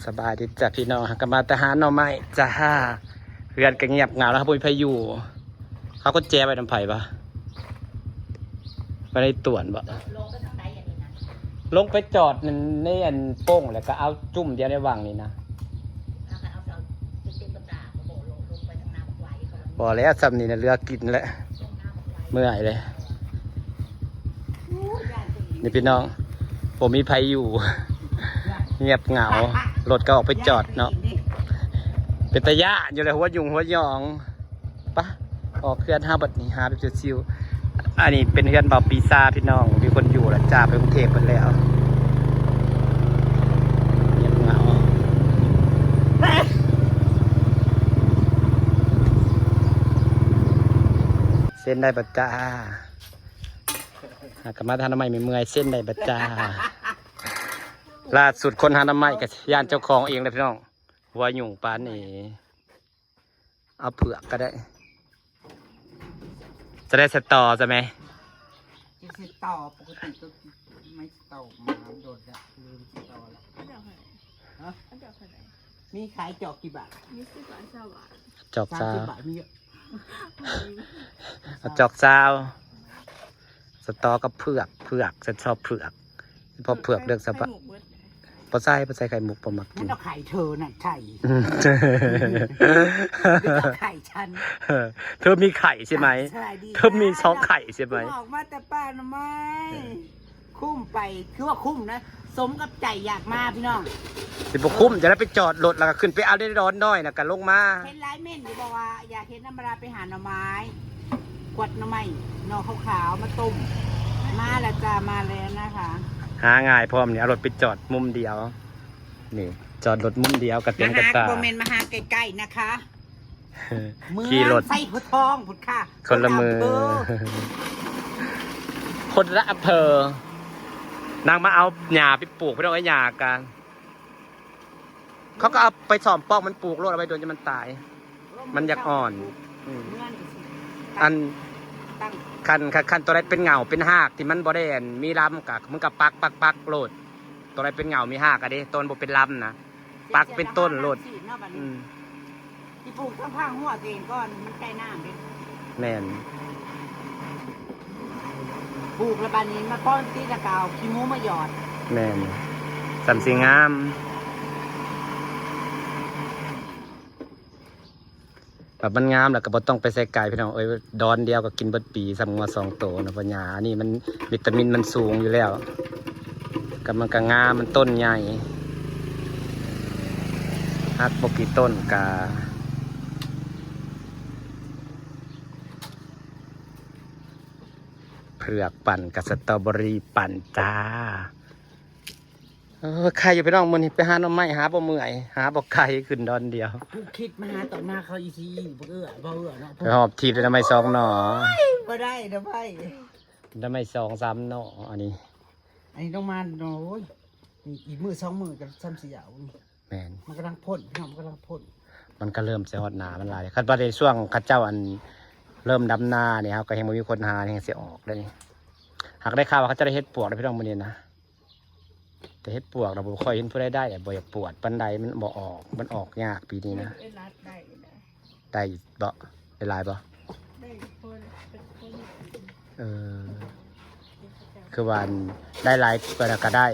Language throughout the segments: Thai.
สบายดีจ้ะพี่น้องกลับมาแต่หาหน่อไม้จ้าเพื่อนก็เงียบเหงาแล้วครับพี่พายุเขาก็แจไปทำไผ่ปะไปในต่วนปะลงไปจอดในอันโป้งแล้วก็เอาจุ่มเดียวในวังนี่นะพอแล้วซ้ำนี่นะเรือกินแล้วเมื่อยเลยนี่พี่น้องผมมีพายุเงียบเหงารถก็ออกไปจอดเนาะเป็นตะยะอยู่เลยหัวยุงหัวยองปะออกเคลื่อนห้าบัดนี้หาไปชิวๆอันนี้เป็นเคลื่อนเบาปีซาพี่น้องมีคนอยู่แล้วจ่าไปกรุงเทพไปแล้วเงียบเหงาเส้นได้บัดจ้าหากมาทานน้ำไม้ไม่เมื่อยเส้นได้บัดจ้าล่าสุดคนหาน้ำไม้กับยานเจ้าของเองเลยพี่น้องหัวหยุ่งปานนี่เอาเผือกก็ได้จะได้สตอใช่ไหมจะสตอปกติก็ไม่สตอมาโดดอะลืมสตอแล้วอันเดียวไหนฮะอันเดียวไหนมีขายจอกกี่บาทมี10 บาท20 บาทจอกซาวบาทมีเยอะจอกซาวสตอกับเผือกฉันชอบเผือกพอเผือกเลือกสบะพอใส่ไข่มุกผมมักกิ มัน นเอาไข่เธอน่ะไข่ไข่ฉันเธอมีไข่ใช่ไหมเธอมี2 ไข่ใช่ไหมออกมาแต่ป้าหน่อไม้คุ้มไปคือว่าคุ้มนะสมกับใจอยากมาพี่น้องสิบคุ้มจะได้ไปจอดรถแล้วก็ขึ้นไปเอาได้ร้อนน้อยนะกันลงมาเห็นไลฟ์เม่นที่บอกว่าอยากเห็นน้ำราไปหาหน่อไม้กวดหน่อไม้หน่อขาวๆมาต้มมาแล้วจ้ามาแล้วนะคะหาง่ายพร้อมเนี่ยเอารถไปจอดมุมเดียวนี่จอดรถมุมเดียวกระเตียงกระตาโมเมนต์มาหาใกล้ๆนะคะขี่รถใส่พุททองพุทค่ะคนละมือคนละอำเภอนางมาเอาหญ้าไปปลูกไปต้องไอ้หญ้ากันเขาก็เอาไปสอมปอกมันปลูกรถเอาไปโดนจนมันตายมันอยากอ่อนอันคันตัวไรเป็นเงาเป็นหากที่มันบ่ได้มีลำกับมันกับปักโลดตัวไรเป็นเงามีหากอะดิต้นบ่เป็นลำนะปักเป็นต้นโลดที่ปลูกข้างๆหัวเองก่อนมันใกล้น้ำเลยแม่นปลูกระบาดนี้มาป้อนตีตะกาวขี้มูมาหยอดแม่นสำสีงามแบบมันงามแล้วก็บ่ต้องไปใส่ไก่พี่น้องดอนเดียวก็กินเบิดปีสำงัว2 โตนะปัญญานี่มันวิตามินมันสูงอยู่แล้วกับมันก็งามมันต้นใหญ่ฮักบ่กี่ต้นกาเผือกปั่นกับสตรอเบอรี่ปั่นจ้าใครอยู่ไปน้องมันไปหาหน่อไม้หาบ่เมื่อยหาบ่ไก่ขึ้นดอนเดียวผู้คิดมาหาต่อมาเขาอีซีบ่เอื้อเนาะไปหอบทีบได้ทำไม2 หน่อบ่ได้เด้อไผทำไม2-3 หน่ออันนี้ต้องมาโอ้ยอีกมือ2 มือกันซ้ำ4 เอาแม่นมันกำลังพ่นพี่น้องกำลังพ่นมันก็เริ่มจะฮอดหนามันหลายคันบ่ได้ช่วงคัดเจ้าอันเริ่มดำนาเนี่ยครับก็ยังบ่มีคนหายังสิออกเลยหากได้ข่าวว่าเขาจะได้เฮ็ดปวกได้พี่น้องมื้อนี้นะแต่เฮ็ดปวกเราบ่ค่อยเห็นผู้ใดได้บ่อยากปวดปานใดมันบ่ออกมันออกยากปีนี้นะได้บ่ได้หลายบ่คือว่าได้หลายก็ได้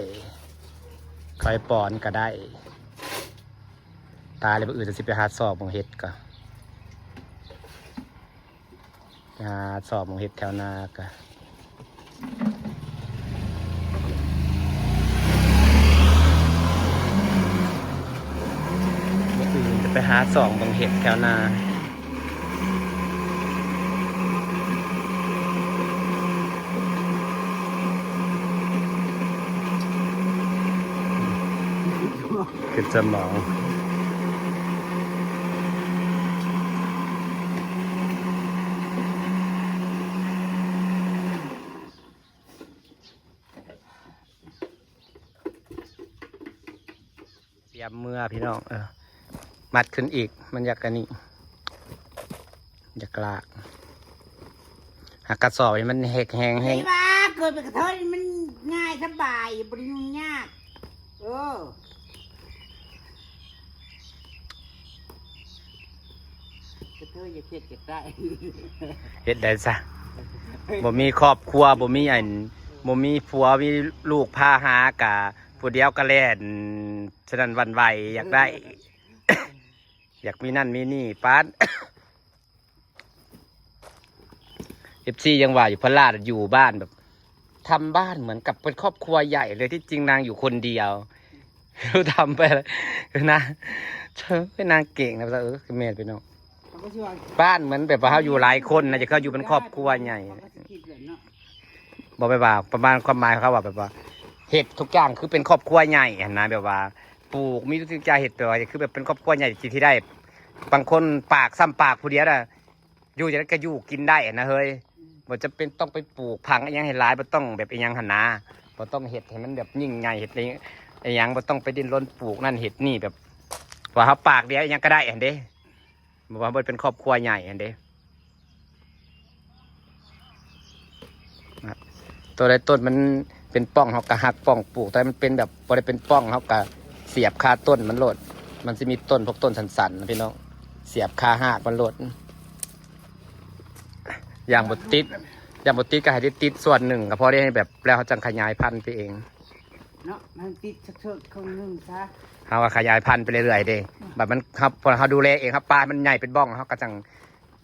คอยปอนก็ได้ตาเลยบ่อื่นจะสิไปหาสอบของเฮ็ดก็หาสอบของเฮ็ดแถวนาก็ไปหาสองบางเห็ดแถวนาคือจะมองเตรียมเมื่อพี่น้องมัดขึ้นอีกมันอยากกันนี่อยากลากหากกระสอบมันแห้งไม่ว่าเกิดเป็นกระเทยมันง่ายสบายบริยุ่งยาก อย่าเฮ็ดเก็บได้ เฮ็ดได้ซะบ่มีครอบครัวบ่มีอันบ่มีผัวมีลูกพาหากะผู้เดียวก็แล่นฉะนั้นหวันไหวอยากได้ อยากมีนั่นมีนี่ปาน FC ยังว่าอยู่พลาดอยู่บ้านแบบทำบ้านเหมือนกับเป็นครอบครัวใหญ่เลยที่จริงนางอยู่คนเดียวทำไปเลยนะเธอเป็นนางเก่งนะคือเมธพี่น้อง เขาก็ชื่อว่า บ้านเหมือนแบบว่าเขาอยู่หลายคนนะจะเขาอยู่เป็นครอบครัวใหญ่ เขาก็สิคิดเลยเนาะ บอกไปว่าประมาณความหมายเขาว่าแบบว่าเห็ดทุกอย่างคือเป็นครอบครัวใหญ่เห็นนะแบบว่าปลูกมีทุกอย่างเห็ดตัวคือแบบเป็นครอบครัวใหญ่ที่ได้บางคนปากซ้ำปากผู้เดียวน่ะอยู่จะได้ก็อยู่กินได้นะเฮ้ยบ่จะเป็นต้องไปปลูกพังอยังให้ร้ายบ่ต้องแบบอยังหันนาบ่ต้องเห็ดให้มันแบบยิ่งใหญ่เห็ดอะไรอย่างบ่ต้องไปดิ้นรนปลูกนั่นเห็ดนี่แบบว่าเขาปากเดียวอยังก็ได้เห็นเด้บอกว่ามันเป็นครอบครัวใหญ่เห็นเด้ตัวใดต้นมันเป็นป้องเขากะหักป้องปลูกแต่มันเป็นแบบพอได้เป็นป้องเขากะเสียบคาต้นมันโลดมันจะมีต้นพวกต้นสันๆนะพี่น้องเสียบคาหักมันโลดอย่างบดติดก็ให้ได้ติดส่วนหนึ่งก็พอได้ให้แบบแล้วเขาจังขยายพันธุ์ไปเอง เนาะมันติดเชิดครึ่งนึงซะ เขาก็ขยายพันธุ์ไปเรื่อยๆเด้แบบมันครับพอเขาดูแลเองครับปลายมันใหญ่เป็นบ้องเขาก็จัง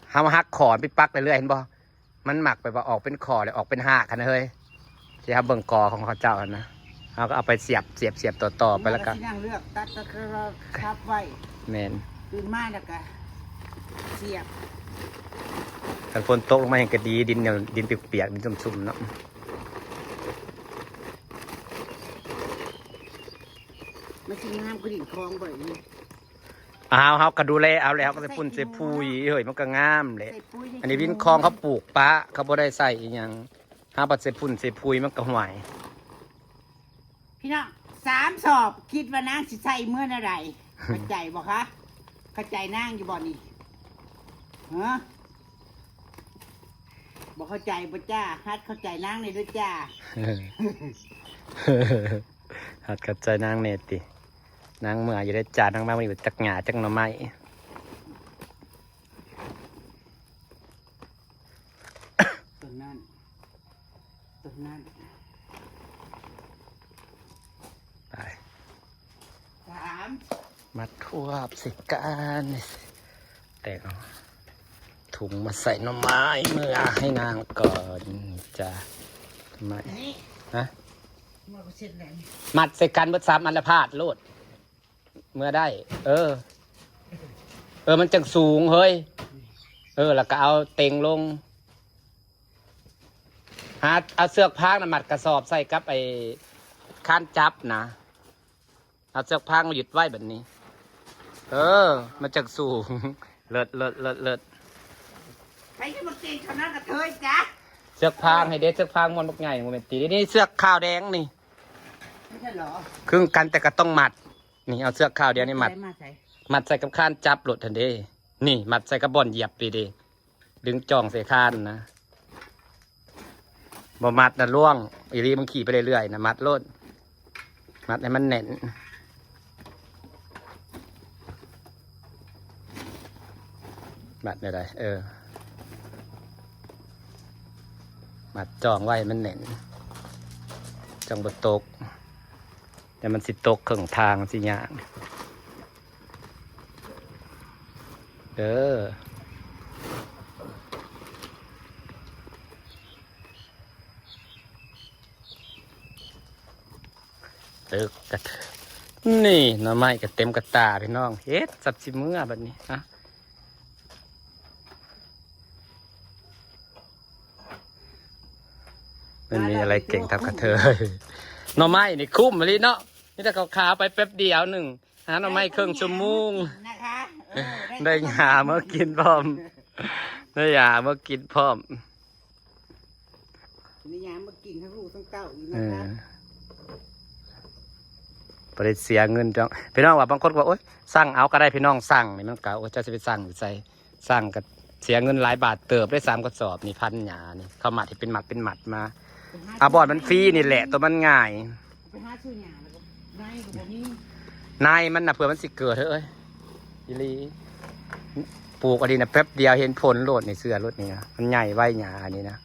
เขาหักขอนไปปักเรื่อยๆเห็นบ่มันหมักไปว่าออกเป็นขอเลยออกเป็นหักกันนะเฮ้ยที่ครับเบิ่งกอของเขาเจ้ากันนะเขาก็เอาไปเสียบต่อไปแล้วก็ ที่นั่งเลือกตัดตะกร้อทับไว้ แมน ตื่นมาแล้วก็เสียบ ถ้าฝนตกลงมาอย่างก็ดีดินเนี่ยดินเปียกๆดินชุ่มๆเนาะ ไม่ใช่น้ำก็ดิ่งคลองบ่อยนี่ เอาเขาก็ดูแลเอาแล้วก็ใส่ปุ่นใส่ปุยเฮ้ยมันก็งามเลย ใส่ปุ๋ย อันนี้วินคลองเขาปลูกปะเขาบ่ได้ใส่อีหยังห้าปัดใส่ปุ่นใส่ปุยมันก็ห่วย พี่น้อง3 สอบคิดว่านางสิใส่เมื่อไรเข้าใจบ่คะเข้าใจนางอยู่บ่นี่ฮะบ่เข้าใจบ่จ้าฮัดเข้าใจนางในอยด้วยจ้า หัดกับใจนางเนตินางเมื่ออยู่ได้จานนางมาอยู่จักหงาจักหน่อไม้ ต้นนั้นต้นนั้น ไป 3 มาทั่วสิการแต่เอาถุงมาใส่หน่อไม้เมื่อให้นางก่อนจะทำไม นี่ ฮะ มันก็เสร็จแล้วนี่ มัดใส่กันเบิด3 อันละพาดโลดเมื่อได้ เออ มันจังสูงเฮ้ยแล้วก็เอาเต็งลงเอาเสือกพางนะมัดกระสอบใส่กับไอ้ข้านจับนะเอาเสือกพางมาหยุดไว้แบบนี้ มันจังสูง เลิศ ใครจะมาเก่งเท่านั้นกับเธอจ้ะ เสือกพางให้เด็ดเสือกพางมันบักใหญ่โมเมนตีนี่เสือกขาวแดงนี่ ไม่ใช่เหรอ ครึ่งกันแต่ก็ต้องมัดนี่เอาเสือกขาวเดียวนี่มัด มาใส่ มัดใส่กับข้านจับหลุดทันเดนี่มัดใส่กับบอนเหยียบปีเดดึงจ่องใส่ข้านนะบ่มัดนะล่วงอีรีมันขี่ไปเรื่อยๆนะมัดโลดมัดให้มันแน่นมัดไม่ได้มัดจ่องไว้ให้มันแน่นจังบดตกแต่มันสิตกครึ่งทางสิยากตึกกระนี่หน่อไม้ก็เต็มกระตาพี่น้องเฮ็ดสับสิเมื่อแบบนี้ฮะมันมีอะไรเก่งทับกระเทยหน่อไม้นี่คุ้มเลยเนาะนี่ถ้าเขาขาไปแป๊บเดียวหนึ่งหาหน่อไม้ครึ่งชั่วโมง นะคะ ได้หาเมื่อกินพร้อมได้หาเมื่อกินพร้อม นี่ยามมากินทั้งลูกทั้งเต้าอีกนะคะ บริเสียเงินจังพี่น้องว่าบางคนว่าโอ๊ยสั่งเอาก็ได้พี่น้องสั่งนี่มันก็โอ้จะไปสั่งอยู่ใส่สั่งก็เสียเงินหลายบาทเติบได้3 กระสอบนี่1,000 หยานี่เขาหมัดที่เป็นหมัดมาอาบอดมันฟรีนี่แหละตัวมันง่าย ไปหาชื่อหยาแล้วก็นายก็บอกนี่ นายมันน่ะเผื่อมันสิเกิดเถอะเอ้ยอีหลี ปลูกอันนี้นะแป๊บเดียวเห็นผลโลดในเสื้อรถนี่นะมันใหญ่ไว้หยาอันนี้นะ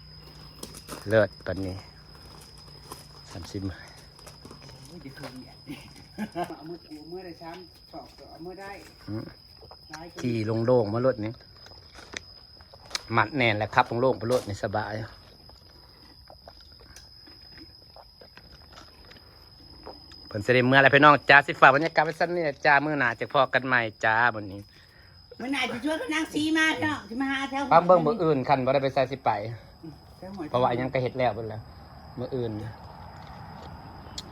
เลิศตอนนี้30 โอ้ยจะเคยเนี่ยเอามือได้ซ้ำสอบเอามือได้ได้ก็ ที่โล่งๆมารถนี้หมัดแน่นแหละครับโล่งๆไปรถนี่สบายผลเสด็จเมื่อไรพี่น้องจ้าสิฝากบรรยากาศไว้สั้นนี่จ้ามื้อหน้าจะพอกันใหม่จ้าวันนี้ มื่อไหร่จะช่วยพนังซีมาเนาะที่มาหาแถว ฟังเบิ่งมื้ออื่นคันบ่ได้ไปใส่สิไป แถวหัว เพราะว่ายังก็เฮ็ดแล้วเพิ่นแล้วมื้ออื่น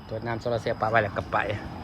ตรวจน้ำโซลาร์เซลล์ปะไว้แล้วก็ไป เ